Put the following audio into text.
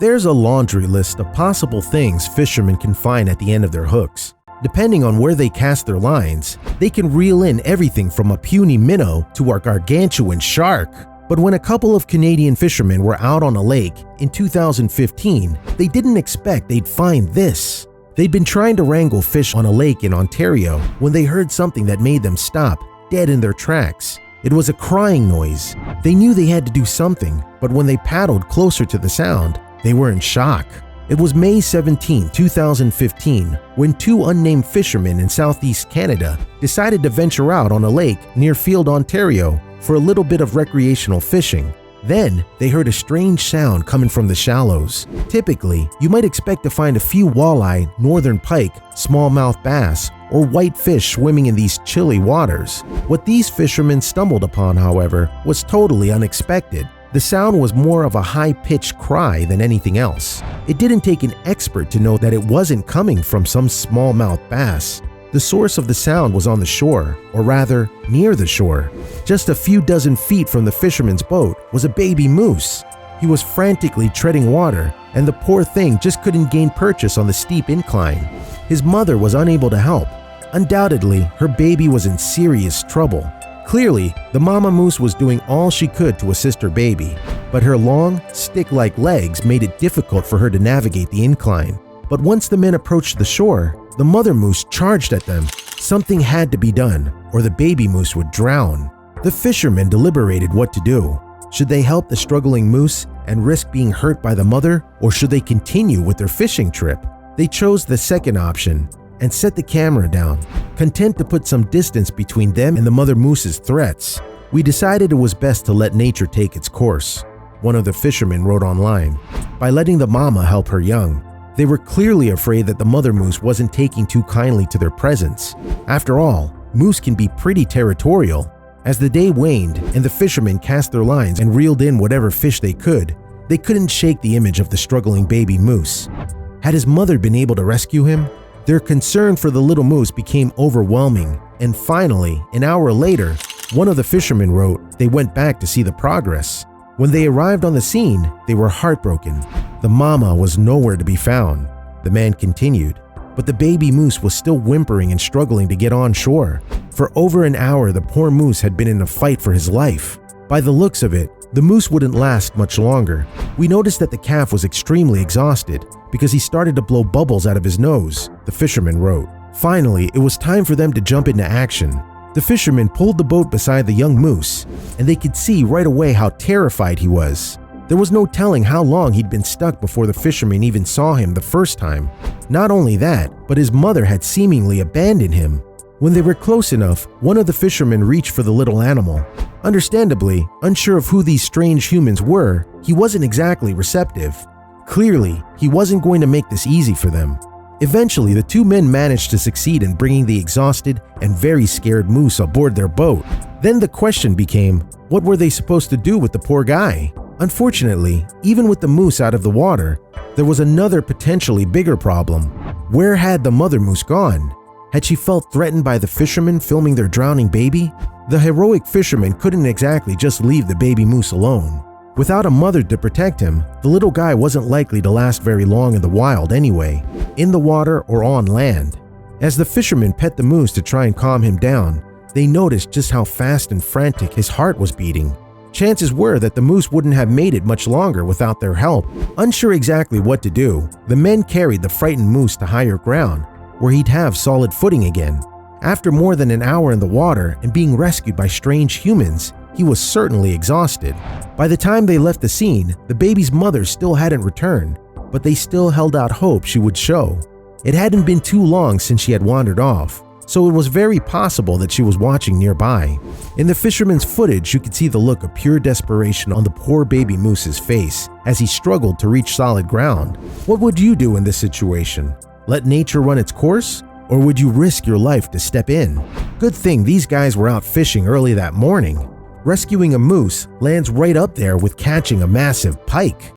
There's a laundry list of possible things fishermen can find at the end of their hooks. Depending on where they cast their lines, they can reel in everything from a puny minnow to a gargantuan shark. But when a couple of Canadian fishermen were out on a lake in 2015, they didn't expect they'd find this. They'd been trying to wrangle fish on a lake in Ontario when they heard something that made them stop, dead in their tracks. It was a crying noise. They knew they had to do something, but when they paddled closer to the sound, they were in shock. It was May 17, 2015, when two unnamed fishermen in southeast Canada decided to venture out on a lake near Field, Ontario for a little bit of recreational fishing. Then, they heard a strange sound coming from the shallows. Typically, you might expect to find a few walleye, northern pike, smallmouth bass, or whitefish swimming in these chilly waters. What these fishermen stumbled upon, however, was totally unexpected. The sound was more of a high-pitched cry than anything else. It didn't take an expert to know that it wasn't coming from some smallmouth bass. The source of the sound was on the shore, or rather, near the shore. Just a few dozen feet from the fisherman's boat was a baby moose. He was frantically treading water, and the poor thing just couldn't gain purchase on the steep incline. His mother was unable to help. Undoubtedly, her baby was in serious trouble. Clearly, the mama moose was doing all she could to assist her baby, but her long, stick-like legs made it difficult for her to navigate the incline. But once the men approached the shore, the mother moose charged at them. Something had to be done, or the baby moose would drown. The fishermen deliberated what to do. Should they help the struggling moose and risk being hurt by the mother, or should they continue with their fishing trip? They chose the second option and set the camera down, content to put some distance between them and the mother moose's threats. We decided it was best to let nature take its course. One of the fishermen wrote online, by letting the mama help her young. They were clearly afraid that the mother moose wasn't taking too kindly to their presence. After all, moose can be pretty territorial. As the day waned and the fishermen cast their lines and reeled in whatever fish they couldn't shake the image of the struggling baby moose. Had his mother been able to rescue him? Their concern for the little moose became overwhelming, and finally, an hour later, one of the fishermen wrote they went back to see the progress. When they arrived on the scene, they were heartbroken. The mama was nowhere to be found. The man continued, but the baby moose was still whimpering and struggling to get on shore. For over an hour, the poor moose had been in a fight for his life. By the looks of it, the moose wouldn't last much longer. We noticed that the calf was extremely exhausted because he started to blow bubbles out of his nose, the fisherman wrote. Finally, it was time for them to jump into action. The fisherman pulled the boat beside the young moose, and they could see right away how terrified he was. There was no telling how long he'd been stuck before the fisherman even saw him the first time. Not only that, but his mother had seemingly abandoned him. When they were close enough, one of the fishermen reached for the little animal. Understandably, unsure of who these strange humans were, he wasn't exactly receptive. Clearly, he wasn't going to make this easy for them. Eventually, the two men managed to succeed in bringing the exhausted and very scared moose aboard their boat. Then the question became, what were they supposed to do with the poor guy? Unfortunately, even with the moose out of the water, there was another potentially bigger problem. Where had the mother moose gone? Had she felt threatened by the fishermen filming their drowning baby? The heroic fisherman couldn't exactly just leave the baby moose alone. Without a mother to protect him, the little guy wasn't likely to last very long in the wild anyway, in the water or on land. As the fishermen pet the moose to try and calm him down, they noticed just how fast and frantic his heart was beating. Chances were that the moose wouldn't have made it much longer without their help. Unsure exactly what to do, the men carried the frightened moose to higher ground, where he'd have solid footing again. After more than an hour in the water and being rescued by strange humans, he was certainly exhausted. By the time they left the scene, the baby's mother still hadn't returned, but they still held out hope she would show. It hadn't been too long since she had wandered off, so it was very possible that she was watching nearby. In the fisherman's footage, you could see the look of pure desperation on the poor baby moose's face as he struggled to reach solid ground. What would you do in this situation? Let nature run its course? Or would you risk your life to step in? Good thing these guys were out fishing early that morning. Rescuing a moose lands right up there with catching a massive pike.